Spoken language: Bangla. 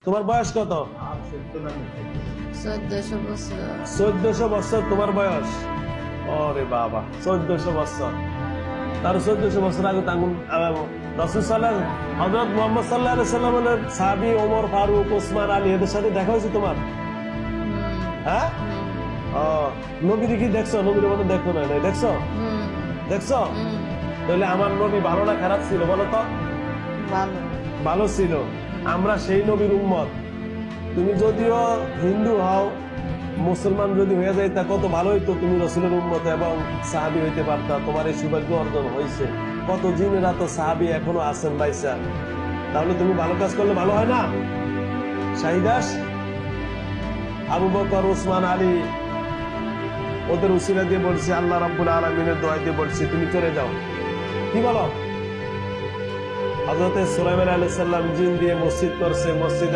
তোমার বয়স কত? 1400 বছর। 1400 বছর তোমার বয়স? ওরে বাবা, 1400 বছর। তার 1400 বছর আগে রাসূল সাল্লাল্লাহু হযরত মুহাম্মদ সাল্লাল্লাহু আলাইহি সাল্লামের সাহাবী ওমর ফারুক ওসমান আলী এদের সাথে দেখা হয়েছে তোমার? হ্যাঁ, নবী কি দেখছো? নবীর মতো দেখো না, দেখছো? দেখছো? তাহলে আমার নবী ভালো না খারাপ ছিল বলো তো? ভালো। ভালো ছিল। আমরা সেই নবীর উম্মত। তুমি যদিও হিন্দু হও, মুসলমান যদি হয়ে যায় তা কত ভালো হইতো, তুমি রসুলের উম্মত এবং সাহাবী হইতে পারতা। তোমার এই সৌভাগ্য অর্জন হয়েছে। কত জিনেরা তো সাহাবী এখনো আছেন বাইসা। তাহলে তুমি ভালো কাজ করলে ভালো হয় না? শাহিদাস, আবু বকর, ওসমান আলী, ওদের উসিলা দিয়ে বলছি, আল্লাহ রাব্বুল আলামিনের দোয়া দিয়ে বলছি, তুমি চলে যাও। কি বলো? হযরত সুলাইমান আলাইহিস সালাম জিন দিয়ে মসজিদ করছে, মসজিদে